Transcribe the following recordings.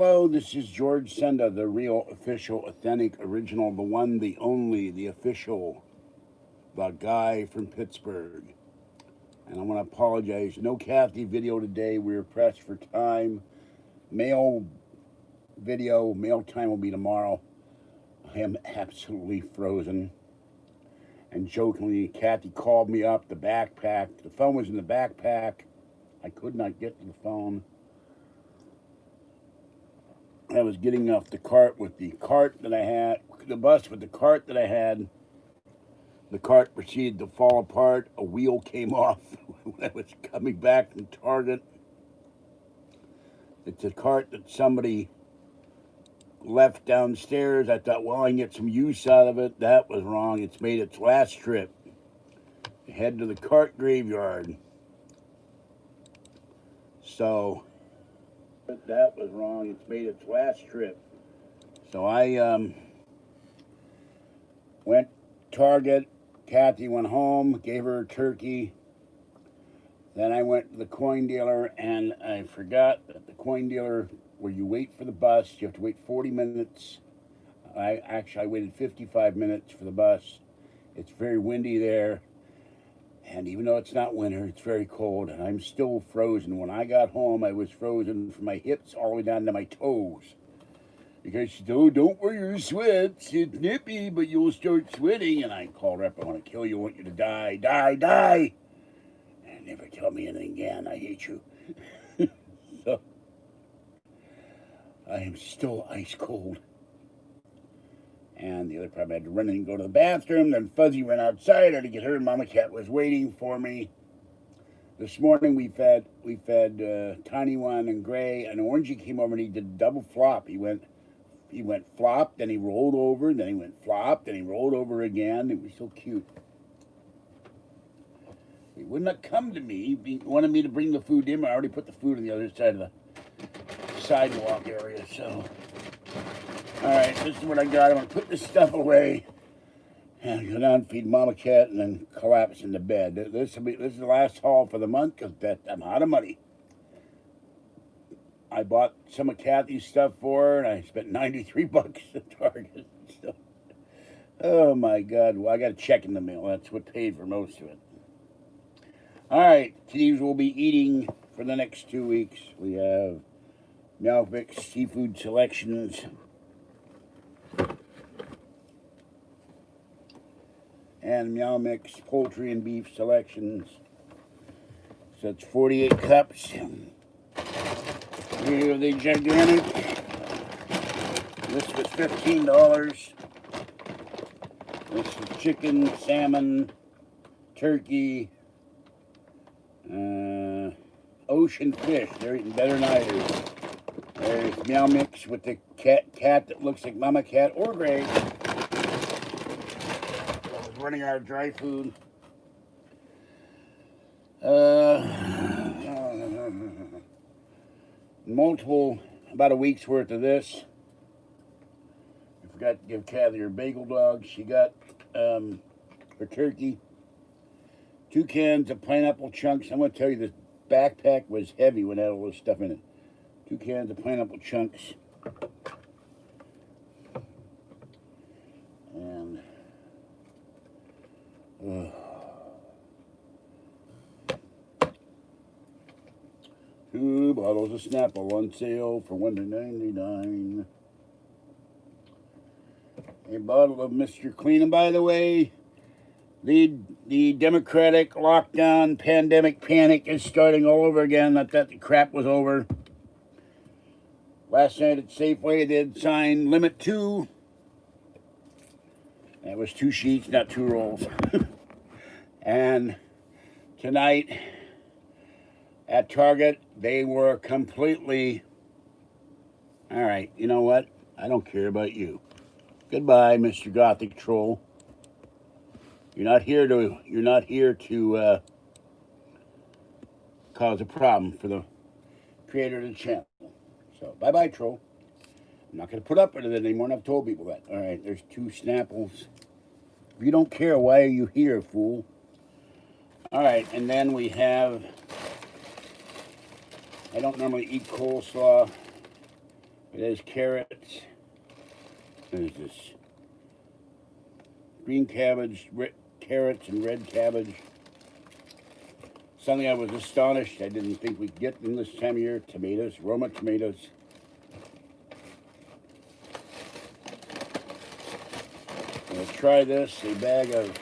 Hello, this is George Senda, the real, official, authentic, original, the one, the only, the official, the guy from Pittsburgh. And I want to apologize. No Kathy video today. We were pressed for time. Mail mail time will be tomorrow. I am absolutely frozen. And jokingly, Kathy called me up, the backpack. The phone was in the backpack. I could not get to the phone. I was getting off the cart with the cart that I had, the bus with the cart that I had. The cart proceeded to fall apart. A wheel came off when I was coming back from Target. It's a cart that somebody left downstairs. I thought, well, I can get some use out of it. That was wrong. It's made its last trip. Head to the cart graveyard. So that was wrong. It's made its last trip. So I went to Target. Kathy went home, gave her a turkey. Then I went to the coin dealer, and I forgot that the coin dealer, where you wait for the bus, you have to wait 40 minutes. I waited 55 minutes for the bus. It's very windy there. And even though it's not winter, it's very cold, and I'm still frozen. When I got home, I was frozen from my hips all the way down to my toes. Because she said, oh, don't wear your sweats. It's nippy, but you'll start sweating. And I called her up. I want to kill you. I want you to die. Die, die. And never tell me anything again. I hate you. So, I am still ice cold. And the other problem, I had to run in and go to the bathroom. Then Fuzzy went outside. I had to get her, and Mama Cat was waiting for me. This morning we fed Tiny One and Gray. And Orangey came over and he did double flop. He went flop, then he rolled over, then he went flop, then he rolled over again. It was so cute. He would not come to me. He wanted me to bring the food in. I already put the food on the other side of the sidewalk area. So, all right, this is what I got. I'm going to put this stuff away and go down and feed Mama Cat and then collapse into bed. This is the last haul for the month because I'm out of money. I bought some of Kathy's stuff for her, and I spent 93 bucks at Target. So, oh my God! Well, I got a check in the mail. That's what paid for most of it. All right, these we'll be eating for the next 2 weeks. We have Malvix seafood selections, and Meow Mix poultry and beef selections. So it's 48 cups. Here are the gigantic. This was $15. This is chicken, salmon, turkey, ocean fish. They're eating better than I do. There's Meow Mix with the cat that looks like Mama Cat or Gray. I was running out of dry food. About a week's worth of this. I forgot to give Kathy her bagel dog. She got her turkey. 2 cans of pineapple chunks. I'm going to tell you, this backpack was heavy when it had all this stuff in it. 2 cans of pineapple chunks. And 2 bottles of Snapple on sale for $1.99. A bottle of Mr. Clean. And by the way, the Democratic lockdown pandemic panic is starting all over again. I thought the crap was over. Last night at Safeway, they had signed Limit 2. That was 2 sheets, not 2 rolls. And tonight at Target, they were completely, all right, you know what? I don't care about you. Goodbye, Mr. Gothic Troll. You're not here to cause a problem for the creator of the channel. So, bye-bye, Troll. I'm not going to put up with it anymore, and I've told people that. All right, there's 2 Snapples. If you don't care, why are you here, fool? All right, and then we have, I don't normally eat coleslaw, It has carrots. There's this green cabbage, carrots, and red cabbage. Something I was astonished I didn't think we'd get them this time of year. Tomatoes, Roma tomatoes. I'll try this, a bag of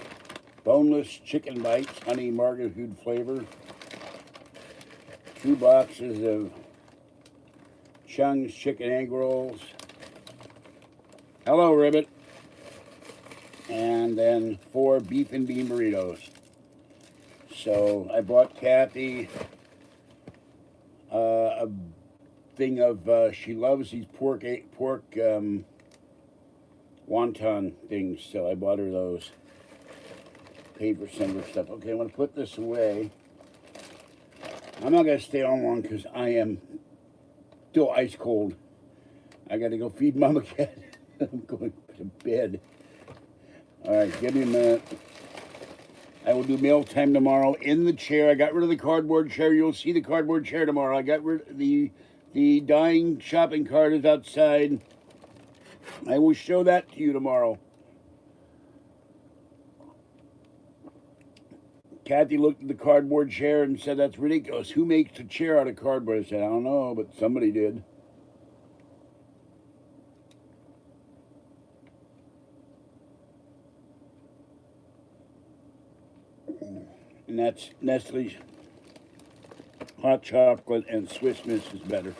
boneless chicken bites, honey margarine flavor. 2 boxes of Chung's chicken egg rolls. Hello, Ribbit. And then 4 beef and bean burritos. So I bought Kathy a thing of, she loves these pork wonton things, so I bought her those. Paid for some of her stuff. Okay, I'm going to put this away. I'm not going to stay on long because I am still ice cold. I got to go feed Mama Cat. I'm going to bed. All right, give me a minute. I will do meal time tomorrow in the chair. I got rid of the cardboard chair. You'll see the cardboard chair tomorrow. I got rid of the dying shopping cart is outside. I will show that to you tomorrow. Kathy looked at the cardboard chair and said, "That's ridiculous. Who makes a chair out of cardboard?" I said, "I don't know, but somebody did." And that's Nestle's hot chocolate, and Swiss Miss is better.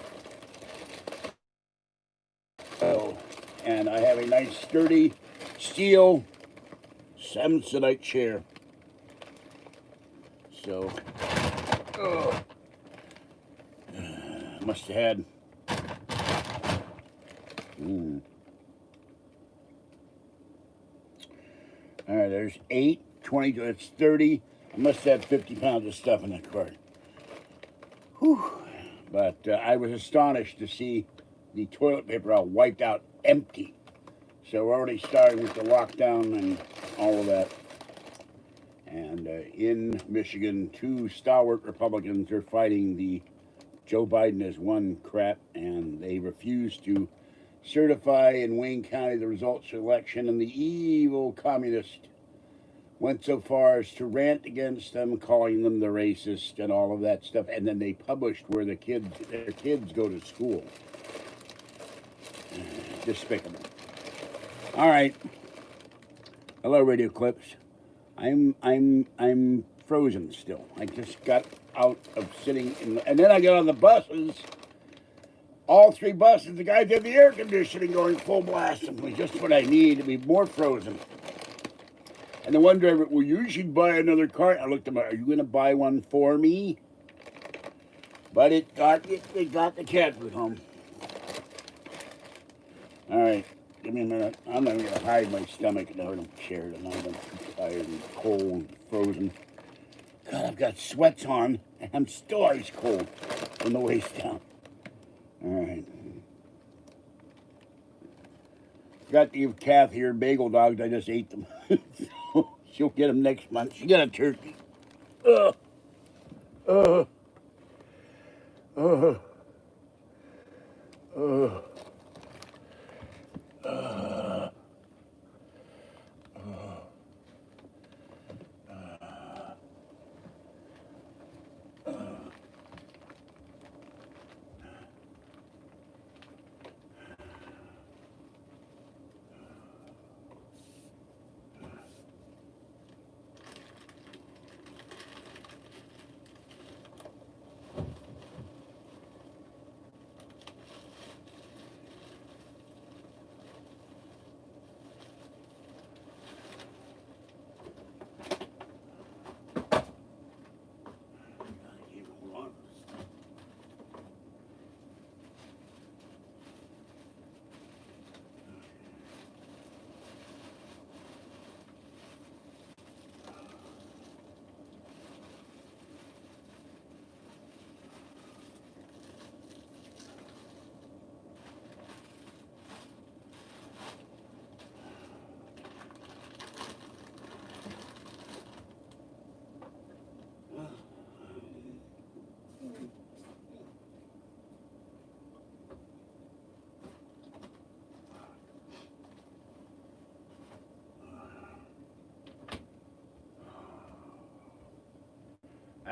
So, and I have a nice sturdy steel Samsonite chair. So, must have had. All right, there's 8, 20, it's 30. I must have 50 pounds of stuff in that cart. Whew. But I was astonished to see the toilet paper all wiped out, empty. So we're already starting with the lockdown and all of that. And in Michigan, 2 stalwart Republicans are fighting the Joe Biden has won crap, and they refuse to certify in Wayne County the results of the election, and the evil communist went so far as to rant against them, calling them the racist and all of that stuff, and then they published where their kids go to school. Despicable. All right. Hello, Radio Clips. I'm frozen still. I just got out of sitting in, and then I got on the buses. All 3 buses, the guy did the air conditioning going full blast. It was just what I need to be more frozen. And the one driver, "Well, you should buy another car." I looked at him, "Are you going to buy one for me?" But it got the cat food home. All right, give me a minute. I'm not going to hide my stomach now. I don't care tonight. I'm too tired and cold and frozen. God, I've got sweats on, and I'm still ice cold from the waist down. All right. Got to give Kathy her bagel dogs. I just ate them. So she'll get them next month. She got a turkey.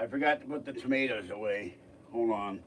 I forgot to put the tomatoes away. Hold on.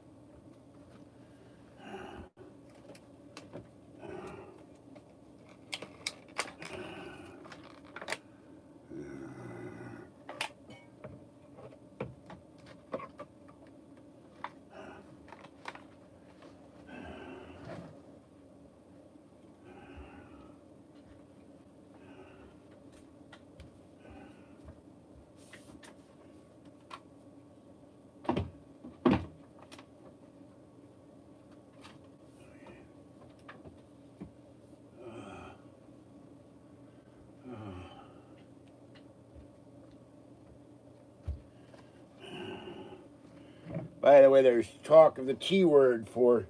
By the way, there's talk of the T word for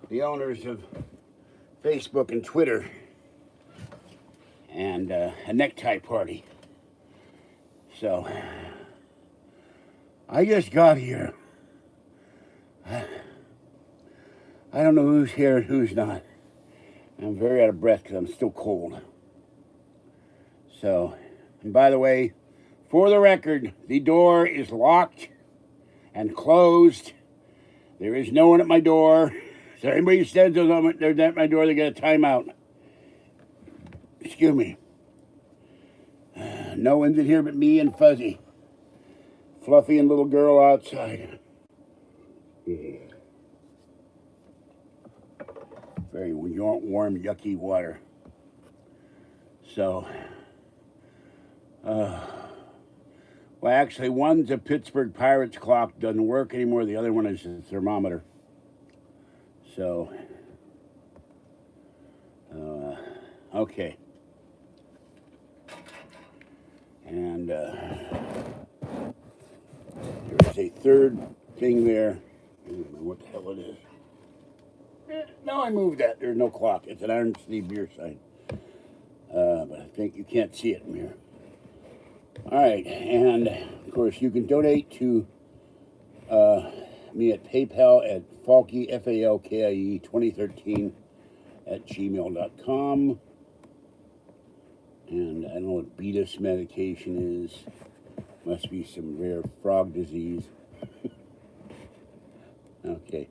the owners of Facebook and Twitter, and a necktie party. So, I just got here. I don't know who's here and who's not. I'm very out of breath because I'm still cold. So, and by the way, for the record, the door is locked and closed. There is no one at my door. So anybody who says they're at my door, they get a timeout. Excuse me. No one's in here but me and Fuzzy. Fluffy and little girl outside. Very warm, yucky water. So, well, actually, one's a Pittsburgh Pirates clock, doesn't work anymore. The other one is a thermometer. So, okay. And there's a third thing there. I don't know what the hell it is. No, I moved that. There's no clock. It's an Iron City beer sign. But I think you can't see it from here. All right, and of course you can donate to me at PayPal at Falkie, Falkie 2013 at gmail.com. And I don't know what Beatus medication is. Must be some rare frog disease. Okay.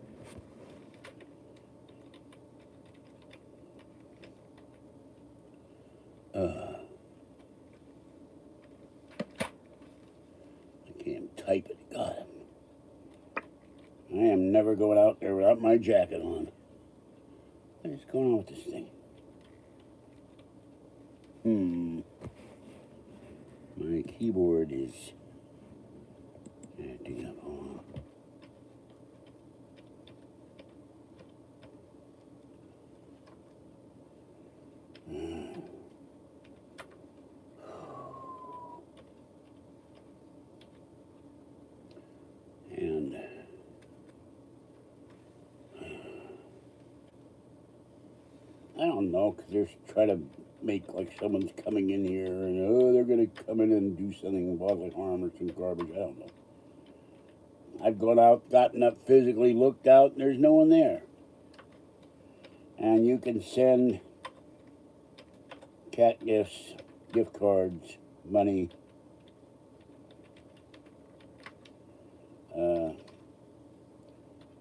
I can't type it. God. I am never going out there without my jacket on. What is going on with this thing? My keyboard is acting up. And I don't know, because they're trying to make like someone's coming in here and they're going to come in and do something bodily harm or some garbage. I don't know. I've gone out, gotten up physically, looked out, and there's no one there. And you can send cat gifts, gift cards, money,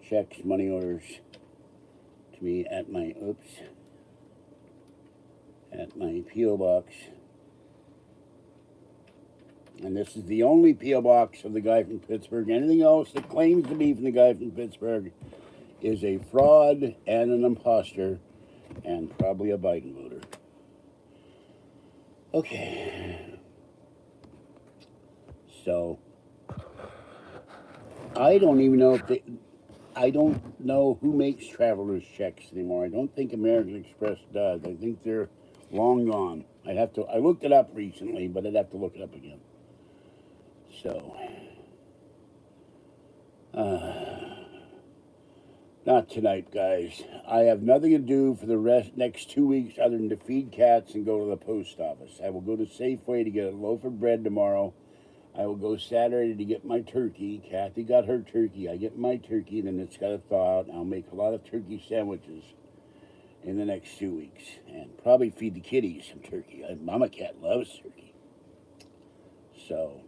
checks, money orders to me at my P.O. box. And this is the only P.O. box of the guy from Pittsburgh. Anything else that claims to be from the guy from Pittsburgh is a fraud and an imposter and probably a Biden voter. Okay. So, I don't even know if I don't know who makes traveler's checks anymore. I don't think American Express does. I think they're long gone. I looked it up recently, but I'd have to look it up again. So, not tonight, guys. I have nothing to do for the next 2 weeks other than to feed cats and go to the post office. I will go to Safeway to get a loaf of bread tomorrow. I will go Saturday to get my turkey. Kathy got her turkey. I get my turkey, and then it's got to thaw out. I'll make a lot of turkey sandwiches in the next 2 weeks, and probably feed the kitties some turkey. Mama cat loves turkey. So,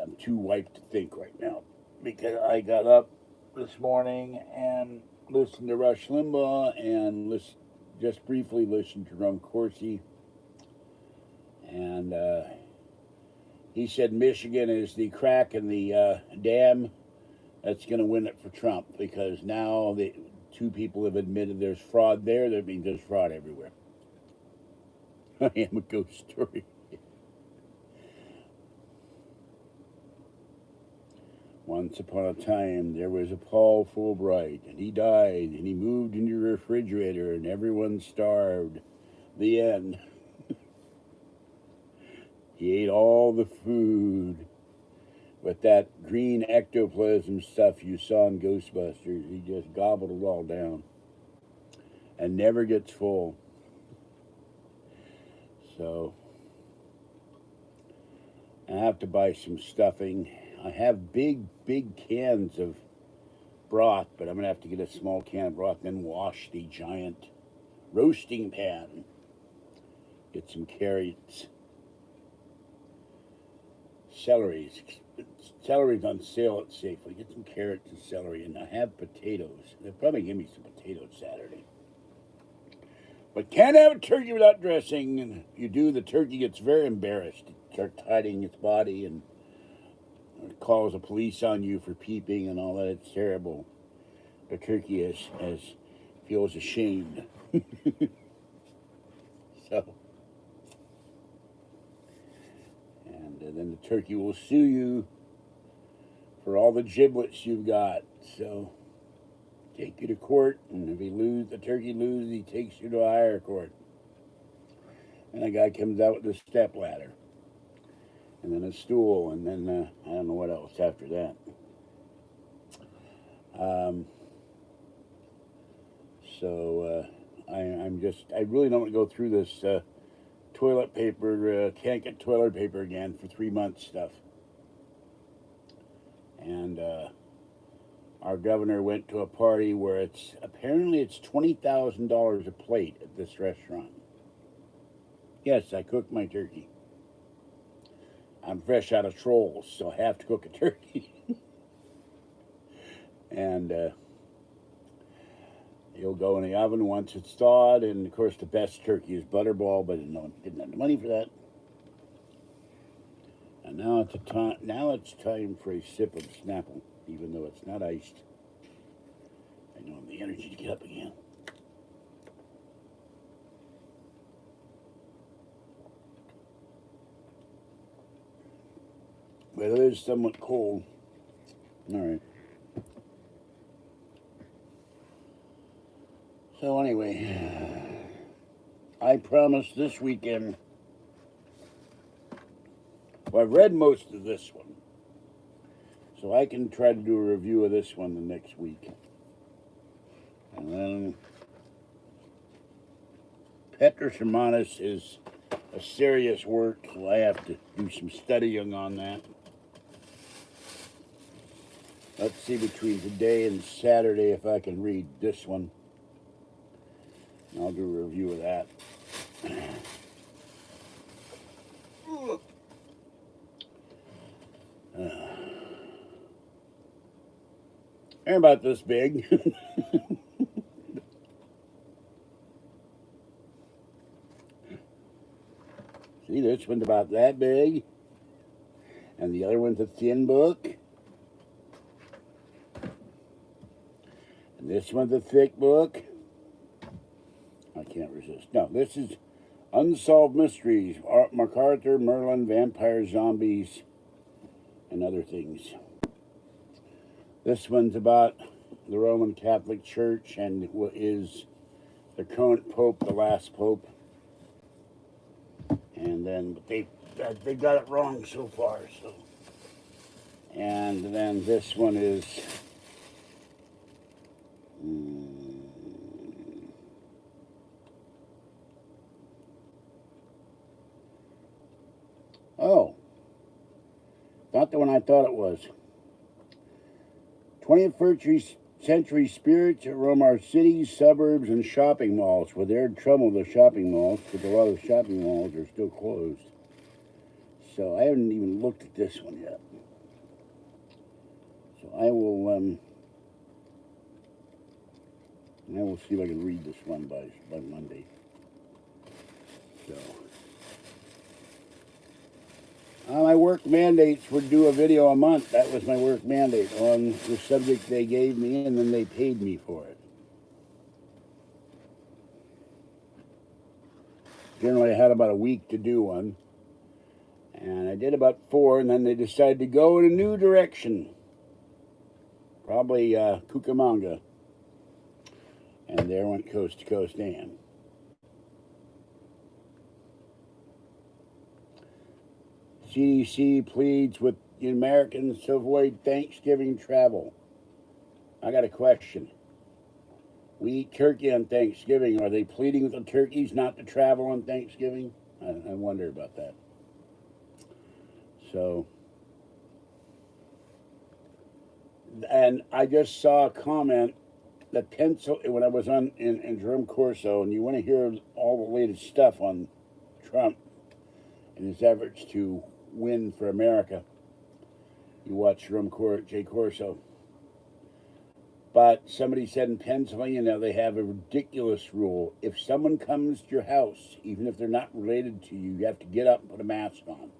I'm too wiped to think right now because I got up this morning and listened to Rush Limbaugh and just briefly listened to Ron Corsi, and he said Michigan is the crack in the dam that's going to win it for Trump, because now the two people have admitted there's fraud there. That means there's fraud everywhere. I am a ghost story. Once upon a time, there was a Paul Fulbright, and he died, and he moved into a refrigerator, and everyone starved. The end. He ate all the food. But that green ectoplasm stuff you saw in Ghostbusters, he just gobbled it all down. And never gets full. So, I have to buy some stuffing. I have big cans of broth, but I'm going to have to get a small can of broth, then wash the giant roasting pan. Get some carrots. Celery's on sale at Safeway. Get some carrots and celery, and I have potatoes. They'll probably give me some potatoes Saturday. But can't have a turkey without dressing. And if you do, the turkey gets very embarrassed. It starts hiding its body and it calls the police on you for peeping and all that. It's terrible. The turkey feels ashamed. So, and then the turkey will sue you for all the giblets you've got. So, take you to court, and if the turkey loses, he takes you to a higher court. And the guy comes out with a step ladder, and then a stool, and then I don't know what else after that. I really don't want to go through this toilet paper, can't get toilet paper again for 3 months stuff. And our governor went to a party where apparently it's $20,000 a plate at this restaurant. Yes, I cooked my turkey. I'm fresh out of trolls, so I have to cook a turkey. And it'll go in the oven once it's thawed, and of course the best turkey is butterball, but no, didn't have the money for that. And now it's time for a sip of Snapple, even though it's not iced. I don't have the energy to get up again. But it is somewhat cold. All right. So anyway, I promised this weekend. Well, I've read most of this one, so I can try to do a review of this one the next week. And then Petrus Hermanus is a serious work, so I have to do some studying on that. Let's see between today and Saturday if I can read this one. I'll do a review of that. They're about this big. See, this one's about that big. And the other one's a thin book. And this one's a thick book. I can't resist. No, this is Unsolved Mysteries. MacArthur, Merlin, Vampires, Zombies, and other things. This one's about the Roman Catholic Church and what is the current Pope, the last Pope. And then they got it wrong so far. So, and then this one is not the one I thought it was. 20th century spirits that roam our cities, suburbs, and shopping malls. Well, they're in trouble with the shopping malls because a lot of the shopping malls are still closed. So I haven't even looked at this one yet. So I will see if I can read this one by Monday. So my work mandates were do a video a month. That was my work mandate on the subject they gave me, and then they paid me for it. Generally, I had about a week to do one. And I did about 4, and then they decided to go in a new direction. Probably Cucamonga. And there went Coast to Coast Dan. CDC pleads with Americans to avoid Thanksgiving travel. I got a question. We eat turkey on Thanksgiving. Are they pleading with the turkeys not to travel on Thanksgiving? I wonder about that. So, and I just saw a comment that when I was in Jerome Corso, and you want to hear all the latest stuff on Trump and his efforts to win for America, you watch J. Corso. But somebody said in Pennsylvania now they have a ridiculous rule. If someone comes to your house, even if they're not related to you, you have to get up and put a mask on.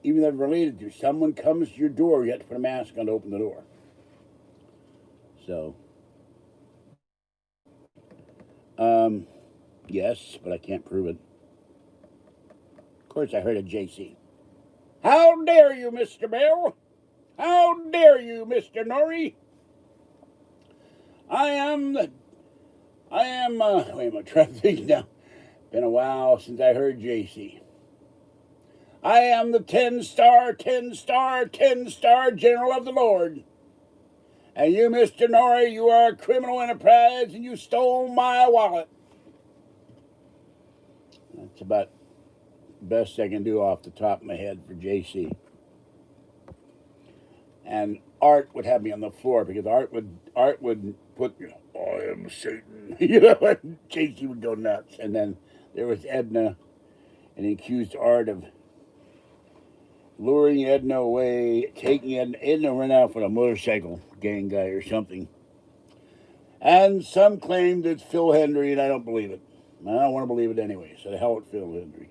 Even if they're related to you, someone comes to your door, you have to put a mask on to open the door. So, yes, but I can't prove it. Of course, I heard of JC. How dare you, Mr. Bell? How dare you, Mr. Norrie? wait a minute, I'm trying to think now. Been a while since I heard JC. I am the 10-star general of the Lord. And you, Mr. Norrie, you are a criminal enterprise and you stole my wallet. That's about the best I can do off the top of my head for JC. And Art would have me on the floor because Art would put, I am Satan. And JC would go nuts. And then there was Edna, and he accused Art of luring Edna away, taking Edna ran out with a motorcycle gang guy or something. And some claimed it's Phil Hendry, and I don't believe it. I don't want to believe it anyway, so the hell with Phil Hendry.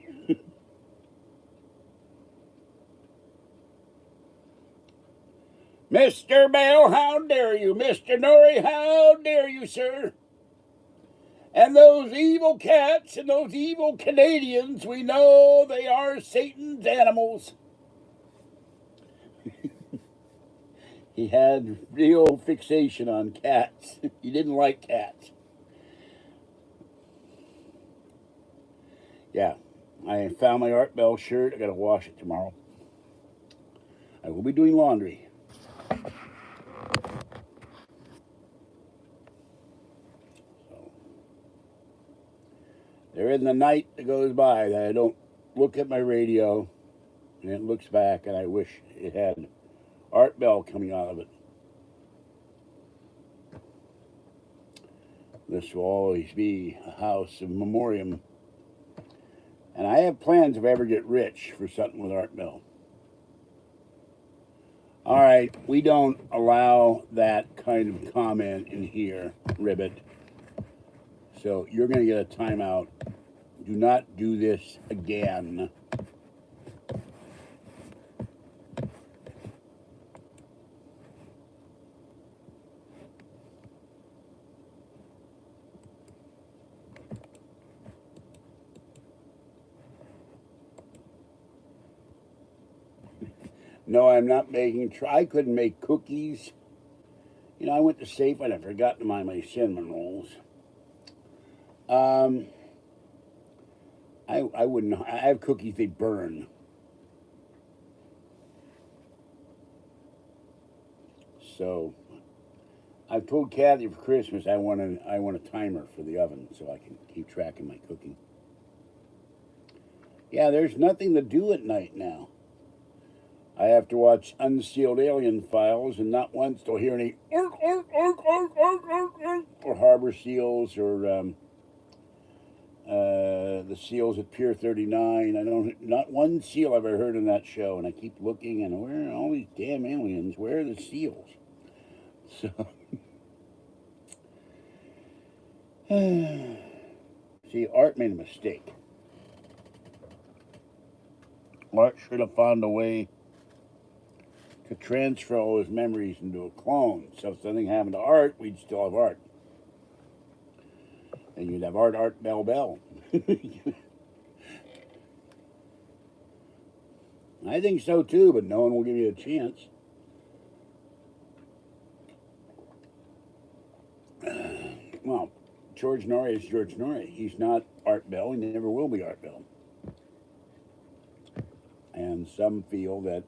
Mr. Bell, how dare you? Mr. Norrie, how dare you, sir? And those evil cats and those evil Canadians, we know they are Satan's animals. He had real fixation on cats. He didn't like cats. Yeah, I found my Art Bell shirt. I got to wash it tomorrow. I will be doing laundry. So, there isn't a night that goes by that I don't look at my radio and it looks back and I wish it had Art Bell coming out of it. This will always be a house of memoriam. And I have plans if I ever get rich for something with Art Bell. All right, we don't allow that kind of comment in here, Ribbit. So you're going to get a timeout. Do not do this again. No, I'm not making. I couldn't make cookies. I went to Safe and I forgot to buy my cinnamon rolls. I wouldn't. I have cookies. They burn. So I've told Kathy for Christmas I want a timer for the oven so I can keep track of my cooking. Yeah, there's nothing to do at night now. I have to watch Unsealed Alien Files, and not once do I hear any or harbor seals or The seals at Pier 39. Not one seal I've ever heard in that show, and I keep looking, and where are all these damn aliens? Where are the seals? So, see, Art made a mistake. Art should have found a way to transfer all his memories into a clone. So if something happened to Art, we'd still have Art. And you'd have Art, Bell, Bell. I think so too, but no one will give you a chance. Well, George Norrie is George Norrie. He's not Art Bell. He never will be Art Bell. And some feel that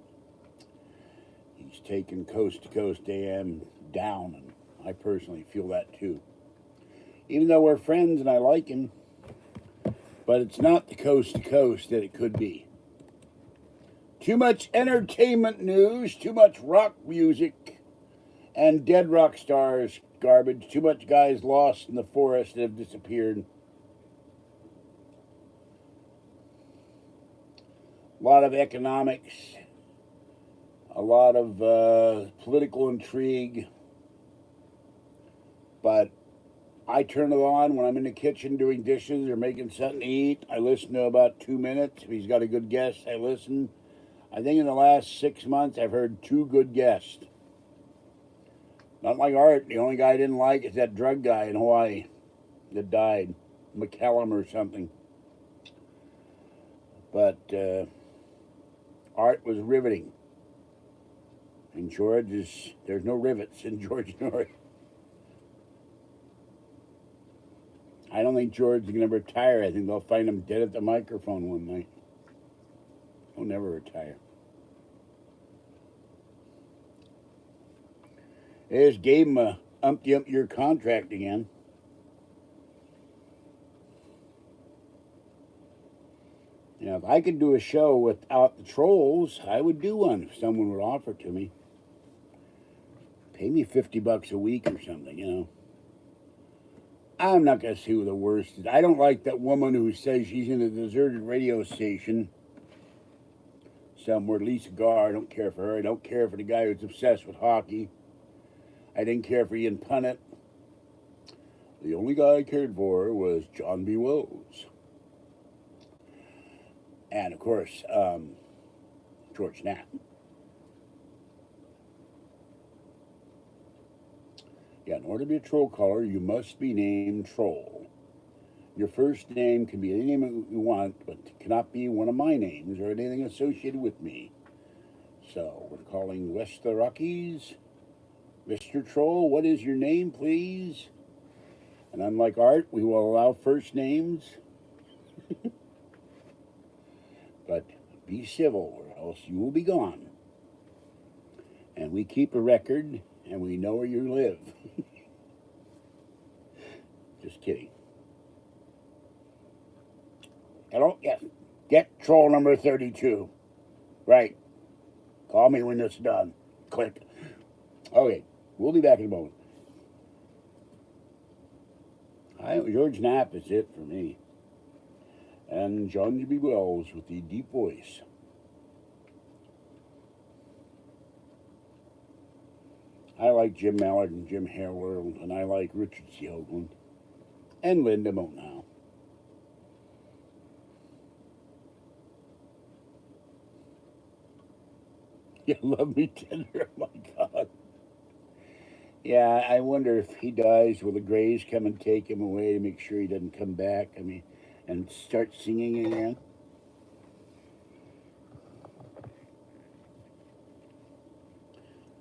he's taken Coast to Coast AM down, and I personally feel that too. Even though we're friends and I like him, but it's not the Coast to Coast that it could be. Too much entertainment news, too much rock music, and dead rock stars garbage. Too much guys lost in the forest that have disappeared. A lot of economics, a lot of political intrigue, but I turn it on when I'm in the kitchen doing dishes or making something to eat. I listen to about 2 minutes. If he's got a good guest, I listen. I think in the last 6 months, I've heard 2 good guests. Not like Art. The only guy I didn't like is that drug guy in Hawaii that died, McCallum or something. But Art was riveting. And George is, there's no rivets in George Norrie. I don't think George is going to retire. I think they'll find him dead at the microphone one night. He'll never retire. They just gave him a umpty-ump-year contract again. Now, if I could do a show without the trolls, I would do one if someone would offer to me. Pay me $50 a week or something, you know. I'm not going to see who the worst is. I don't like that woman who says she's in a deserted radio station somewhere, Lisa Garr. I don't care for her. I don't care for the guy who's obsessed with hockey. I didn't care for Ian Punnett. The only guy I cared for was John B. Wells. And, of course, George Knapp. Yeah, in order to be a troll caller, you must be named Troll. Your first name can be any name you want, but it cannot be one of my names or anything associated with me. So, we're calling West the Rockies. Mr. Troll, what is your name, please? And unlike Art, we will allow first names. But be civil, or else you will be gone. And we keep a record, and we know where you live. Just kidding. Hello? Yes. Get troll number 32. Right. Call me when it's done. Click. Okay. We'll be back in a moment. George Knapp is it for me. And John B. Wells with the deep voice. I like Jim Mallard and Jim Hareworld, and I like Richard C. Hoagland and Linda Motenhow. You love me tender, oh my God. Yeah, I wonder if he dies, will the Grays come and take him away to make sure he doesn't come back? I mean, and start singing again?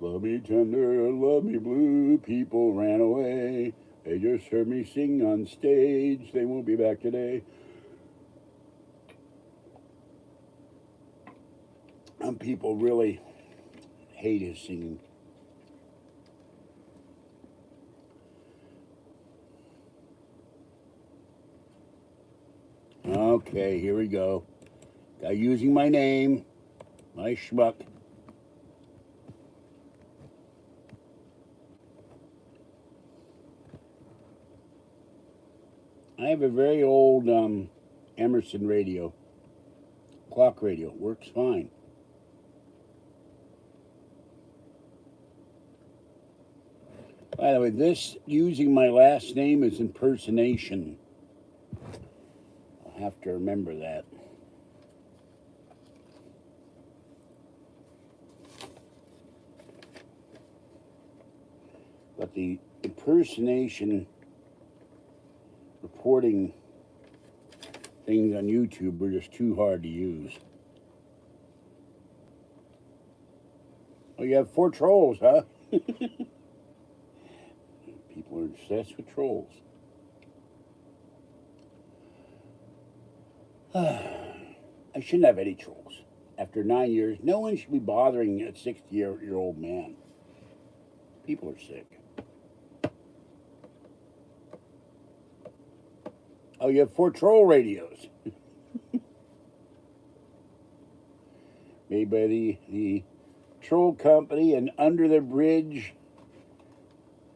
Love me tender, love me blue, people ran away. They just heard me sing on stage, they won't be back today. People really hate his singing. Okay, here we go. Guy using my name, my schmuck. I have a very old Emerson radio, clock radio. Works fine. By the way, this using my last name is impersonation. I'll have to remember that. But the impersonation reporting things on YouTube were just too hard to use. Oh, you have 4 trolls, huh? People are obsessed with trolls. I shouldn't have any trolls. After 9 years, no one should be bothering a 60-year-old man. People are sick. Oh, you have 4 troll radios. Made by the troll company in Under the Bridge,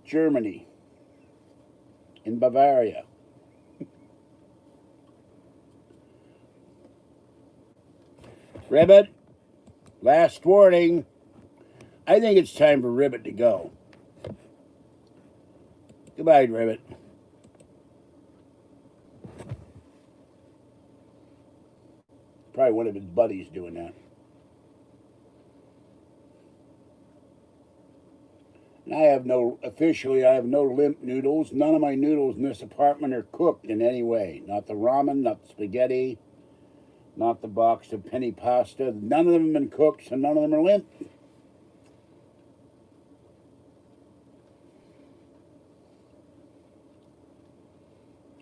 Germany, in Bavaria. Ribbit, last warning. I think it's time for Ribbit to go. Goodbye, Ribbit. Probably one of his buddies doing that. And I have no limp noodles. None of my noodles in this apartment are cooked in any way. Not the ramen, not the spaghetti, not the box of penny pasta. None of them have been cooked, so none of them are limp.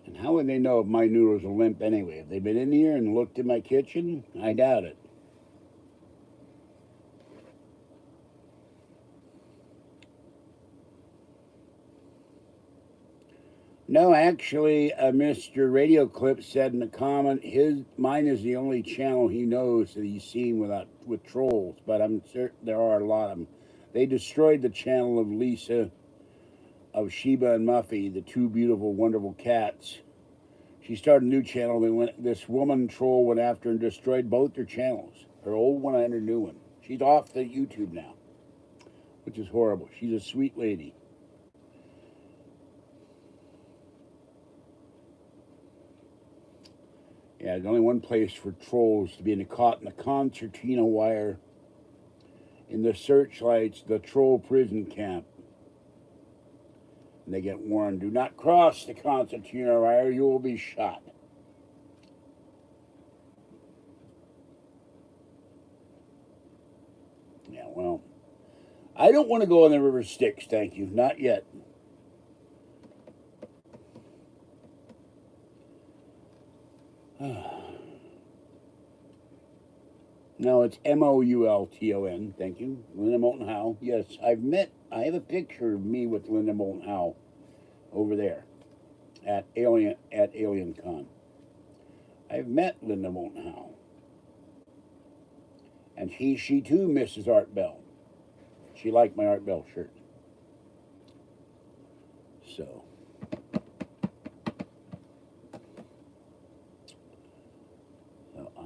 And how would they know if my noodles are limp anyway? Have they been in here and looked in my kitchen? I doubt it. No, actually, Mr. Radio Clip said in the comment, mine is the only channel he knows that he's seen with trolls, but I'm certain there are a lot of them. They destroyed the channel of Lisa, of Sheba and Muffy, the 2 beautiful, wonderful cats. She started a new channel. This woman troll went after and destroyed both their channels, her old one and her new one. She's off the YouTube now, which is horrible. She's a sweet lady. Yeah, there's only one place for trolls to be caught in the concertina wire in the searchlights, the troll prison camp. And they get warned, do not cross the concertina wire, you will be shot. Yeah, well, I don't want to go on the river Styx, thank you, not yet. No, it's Moulton, thank you. Linda Moulton Howe. Yes, I have a picture of me with Linda Moulton Howe over there at Alien Con. I've met Linda Moulton Howe. And she too misses Art Bell. She liked my Art Bell shirt. So.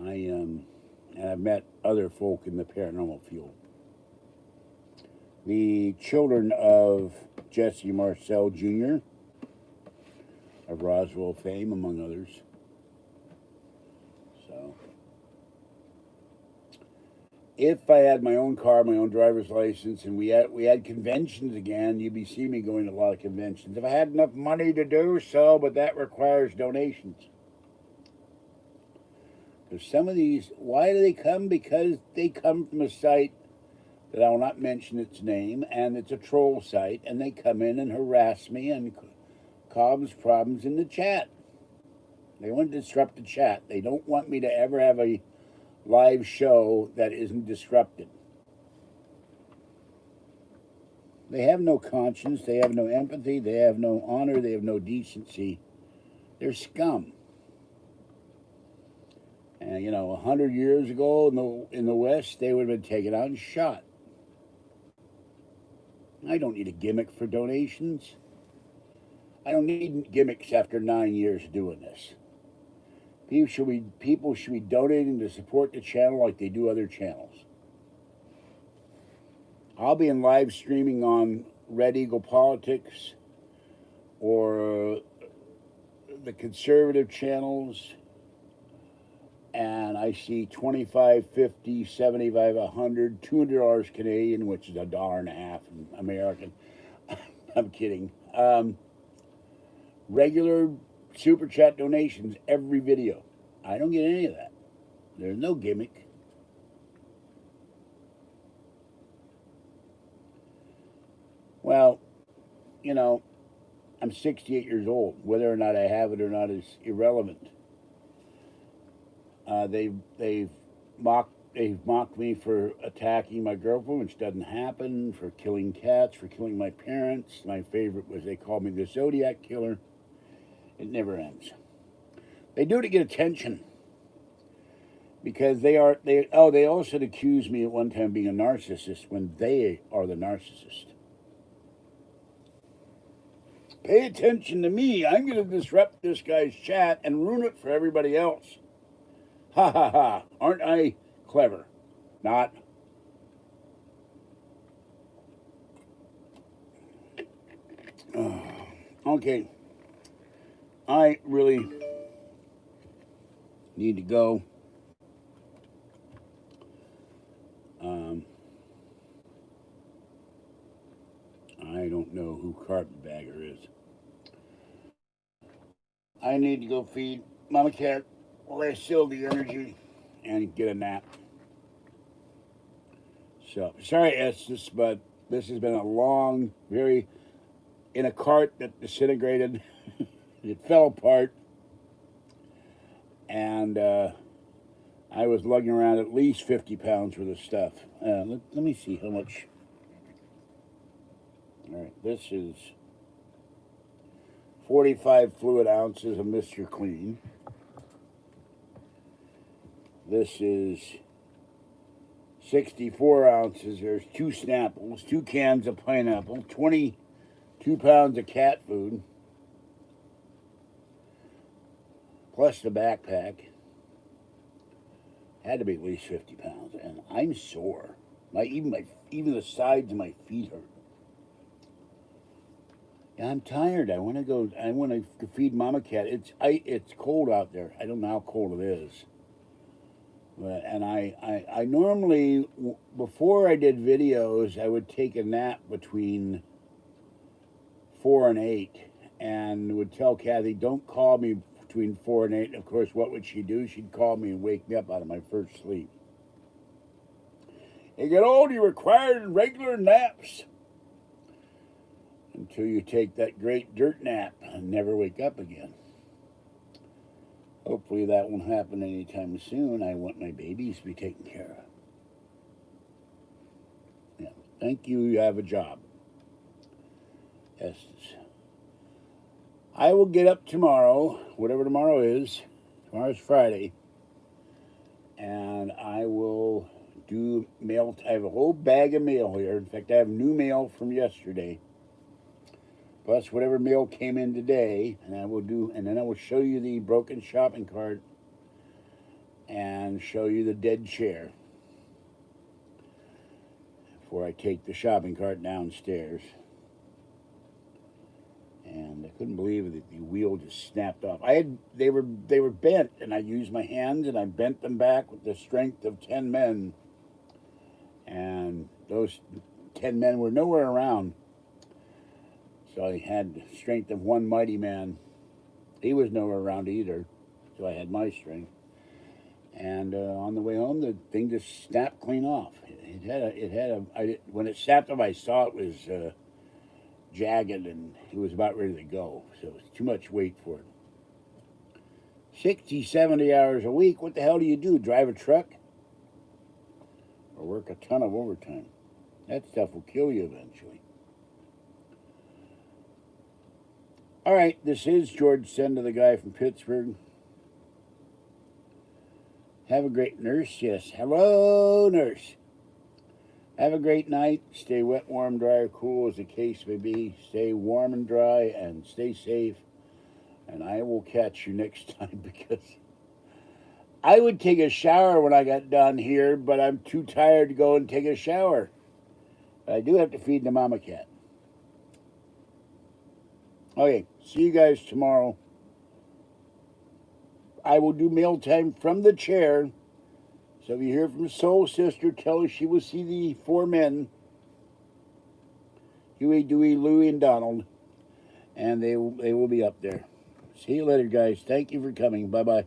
And I've met other folk in the paranormal field. The children of Jesse Marcel Jr., of Roswell fame, among others. So, if I had my own car, my own driver's license, and we had conventions again, you'd be seeing me going to a lot of conventions. If I had enough money to do so, but that requires donations. Because some of these, why do they come? Because they come from a site that I will not mention its name, and it's a troll site, and they come in and harass me and cause problems in the chat. They want to disrupt the chat. They don't want me to ever have a live show that isn't disrupted. They have no conscience, they have no empathy, they have no honor, they have no decency. They're scum. And, 100 years ago in the West, they would have been taken out and shot. I don't need a gimmick for donations. I don't need gimmicks after 9 years doing this. People should be donating to support the channel like they do other channels. I'll be in live streaming on Red Eagle Politics or the conservative channels, and I see 25, 50, 75, 100, $200 Canadian, which is $1.50 American. I'm kidding. Regular super chat donations every video. I don't get any of that. There's no gimmick. Well, you know, I'm 68 years old. Whether or not I have it or not is irrelevant. They've mocked me for attacking my girlfriend, which doesn't happen, for killing cats, for killing my parents. My favorite was they called me the Zodiac Killer. It never ends. They do it to get attention. Because they also accused me at one time of being a narcissist when they are the narcissist. Pay attention to me. I'm going to disrupt this guy's chat and ruin it for everybody else. Ha ha ha. Aren't I clever? Not. Okay. I really need to go. I don't know who Carpetbagger is. I need to go feed Mama Cat while I still the energy and get a nap. So, sorry, Estes, but this has been a long, in a cart that disintegrated. It fell apart. And I was lugging around at least 50 pounds worth of stuff. Let me see how much. All right, this is 45 fluid ounces of Mr. Clean. This is 64 ounces. There's 2 Snapples, 2 cans of pineapple, 22 pounds of cat food, plus the backpack. Had to be at least 50 pounds, and I'm sore. Even the sides of my feet hurt. Yeah, I'm tired. I want to feed Mama Cat. It's cold out there. I don't know how cold it is. And I normally, before I did videos, I would take a nap between 4 and 8 and would tell Kathy, don't call me between 4 and 8. And of course, what would she do? She'd call me and wake me up out of my first sleep. You get old, you require regular naps. Until you take that great dirt nap and never wake up again. Hopefully that won't happen anytime soon. I want my babies to be taken care of. Yeah. Thank you. You have a job. Yes. I will get up tomorrow, whatever tomorrow is. Tomorrow's Friday. And I will do mail. I have a whole bag of mail here. In fact, I have new mail from yesterday. Plus whatever mail came in today, and then I will show you the broken shopping cart and show you the dead chair before I take the shopping cart downstairs. And I couldn't believe that the wheel just snapped off. They were bent, and I used my hands and I bent them back with the strength of 10 men. And those 10 men were nowhere around. So I had the strength of one mighty man. He was nowhere around either, so I had my strength. And on the way home, the thing just snapped clean off. When it snapped off, I saw it was jagged and it was about ready to go. So it was too much weight for it. 60, 70 hours a week. What the hell do you do? Drive a truck? Or work a ton of overtime? That stuff will kill you eventually. All right, this is George Senda, the guy from Pittsburgh. Have a great nurse. Yes. Hello, nurse. Have a great night. Stay wet, warm, dry, or cool as the case may be. Stay warm and dry and stay safe. And I will catch you next time because I would take a shower when I got done here, but I'm too tired to go and take a shower. But I do have to feed the mama cat. Okay, see you guys tomorrow. I will do mealtime from the chair. So if you hear from Soul Sister, tell her she will see the 4 men, Huey, Dewey, Louie, and Donald, and they will be up there. See you later, guys. Thank you for coming. Bye-bye.